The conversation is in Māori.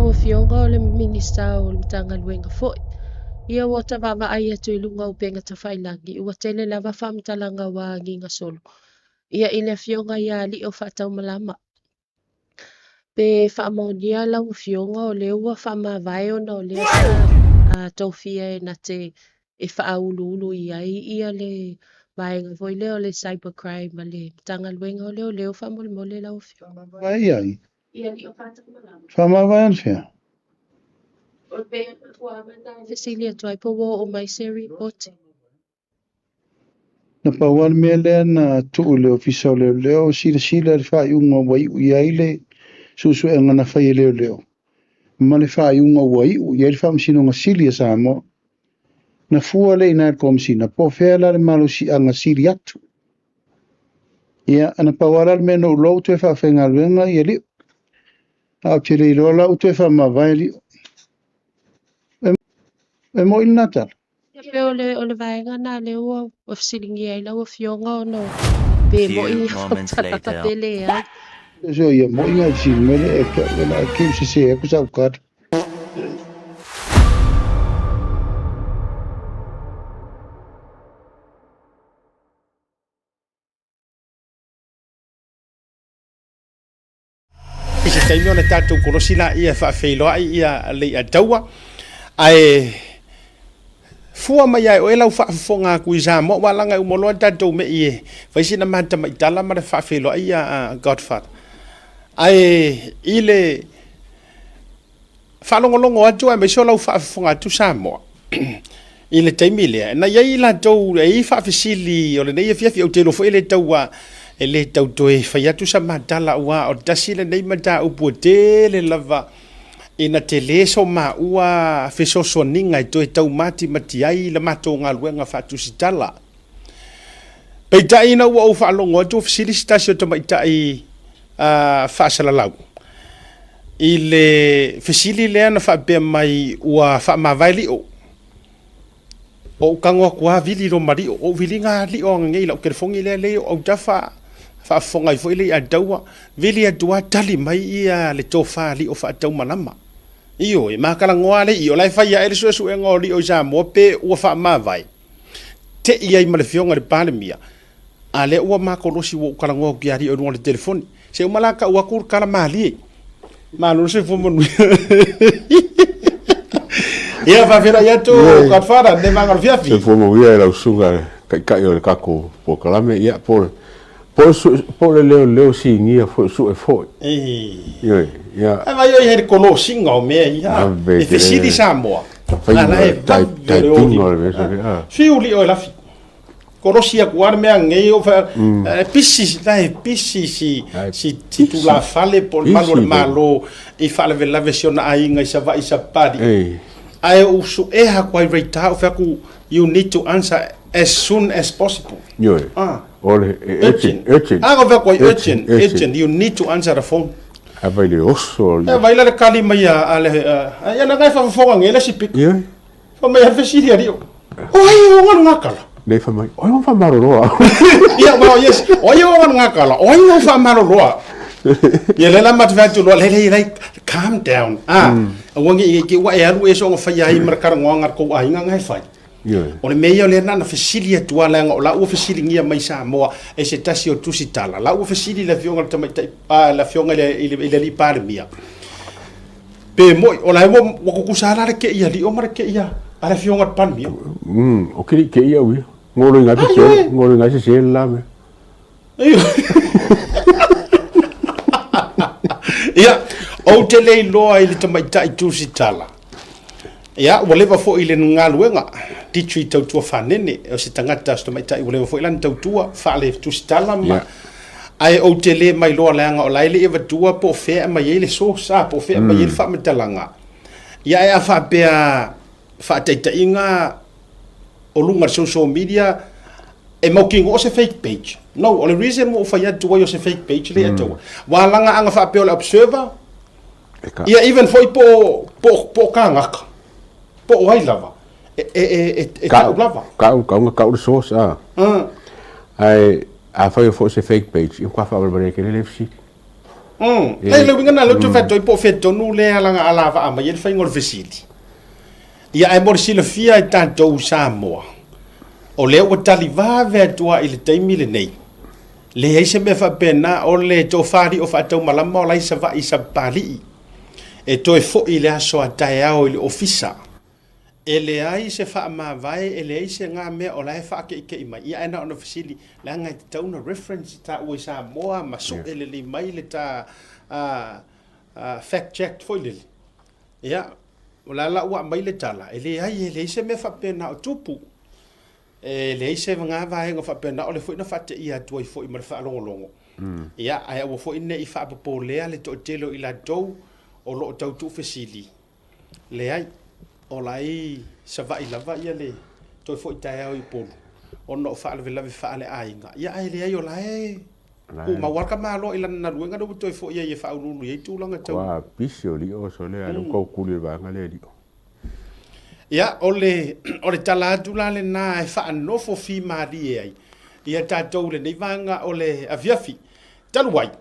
lau fionga o le minista o le tanga luenga foi. Ia wa ta mama ai atu ilunga o penga ta whailangi. Ua tele lava whamtalanga wa nginga solo. Ia ile fionga ia li o whatau malama. Pe whamaunia lau fionga o le ua whamawai o na o lea sa taufia e na te e whaulu i ai ia le vaenga foi leo le cybercrime ma le tanga luenga o leo whamole lau fionga. Vai ai. Ia li o whatau malama. Whamawai an fea. O pe ua mana Cecilia tuai po o mai se report. Na pauan mea lea na tuu leo fisa leo sila le whaiunga wai i aile susu e ngana whai leo. Ma le whaiunga wai i aile whamsino ngā sili sa mo. Na fua le ina komsina po fea la le malo si anga sili atu. Ia ana pauala le mea no ulo tue whawhenga luenga i ali. A pire i rola u tue whamawai li. E mo ina tala. Pe o le vaenga na le ua o fisilingi ai lau o fionga o no. Pe mo i whataka pele ai. So ia mo inga si mele e kim se e kusa ukar. Se taimi ona tatou korosila ia whaafeiloa ia lei a taua. Ai fua mai ai o e lau whaafonga kui sa mo walanga umoloa tatou me ie. Vaisina mahata maitala ma le whaafeiloa ia Godfather. Ai ile whalongolongo atu ai meiso lau whaafonga atu sa moa. Ile taimi lea. Na iai la tau e i whaafisili o le nei e fiafi au te lofo ele taua ele tau toe whai atu sa matala ua o tasile nei mata upu tele lava ina te leso ma ua fesoso ninga i toe tau mati mati ai la mato ngā luenga whatu si tala. Peitai ina ua au whaalongo atu ofisili stasio to maitai whaasalalau. I le fesili lea na whaapea mai ua whaamawai li o. O kangoa kua vili ro mari o vili ngā li o ngei lau kerefongi lea leo au tafa whaafonga i fwile i a daua vili a dua tali mai ia le tō wha li o whaatau manama. Iyo e makala ngoa le i o lai whai a ere suesu e ngō li o sa mua pe ua wha mawai. Te ia i male fionga le palemia. A le ua makolosi wo ukala ngoa ki ari o runga le telefoni. Se umalaka ua kur kala mali e. Malo se fumonu. Ia whawhira ia tō Godfather, ne mangal fiafi. Se fumonu ia e lau sunga kai o le kako po kalame ia po le leo si ngia su e foi. Ia. Ai vai ia he kolo singa o mea ia. E fesili sa moa. Ala e tai pingo le vesa. Fiuli o lafi. Korosia kuar mea ngei o fa pisi si titula fale por malo i fale vela versiona ai ngai sa vai sa padi. Ai usu e ha kwai reita o fa ku you need to answer as soon as possible. Yo. Ole urgent. Go fa kwai urgent. You need to answer the phone. Vai le osso. Vai la kalima ia ale ia na ngai fa fonga ngela si pik. Yo. Fa mai fa si dia dio. Oi o ngal ngakala. Nei fa mai. Oi fa maroroa. Ia well yes. Oi o ngal ngakala. Oi o fa maroroa. Ia le la mat va tu lo le calm down. Wangi ki wa e alu e so nga fa ia mar kar ngar ko ai ngai fai. O le meia le na fesilia tua la nga la u fesilingia mai sa moa e se tasi o tusitala la u fesili la fionga ta mai la fionga ile li parmia pe mo o la mo ko kusala ke ia li o mar ke ia ala fionga parmia o ke ia wi ngolo ngasi se la me ia o te le loa ile ta mai tai tusitala ia whatever fo ile ngā luenga titui tautua whanene o se tangata sto mai tai whatever fo ilan tautua whale tusitala ma ai o te le mai loa leanga o laile e watua po fea mai ele so sa po fea mai ele whametalanga ia e a whapea whateita inga o lunga social media e maukingo o se fake page no o le reason mo whai atua o se fake page le atua walanga anga whapea o le observer ia even foi po kangaka po ai lava ka lava ka o source ai a foi se fake page eu qua fa bare que ele fsi Ai le winga na lo tu fatto po fetto nu le ala ala va ma yel fai ngol fesili. Ia ai mor sila fia i tanto Samoa. O le o tali va ve tua il taimi le nei. Le ai se me fa pena o le to fari o fa to malama o lai sa va i sa pali. E to e fo i le aso a tae au i le ofisa. E le ai se fa ma vai e le ai se ngā mea o lai fa ke ike i mai. Ia ena ona fasili le ngai te tauna reference ta ui Samoa ma so ele li mai le ta fact checked foi le. Ia o la ua mai le tala. E le ai e le ai se me fa pena o tupu. E le ai se ngā vai ngo fa pena o le foi na fa te ia tua i foi ma le fa longo longo. Ia ai o foi ne i fa po lea le to telo i la tou o lo tau tu fasili. Le ai o lai sa vai lava ia le toi foi tai au i polu o no fa le lave fa le ainga ia ai le ai o lai o ma warka ma lo ila na ruenga do toi foi ia fa unu ia tu langa tau wa pisio li o so le alo ko kuli ba ngale li ia o le tala tu la le na e fa no fo fi ma di ai ia ta tau le nei vanga o le aviafi talu wai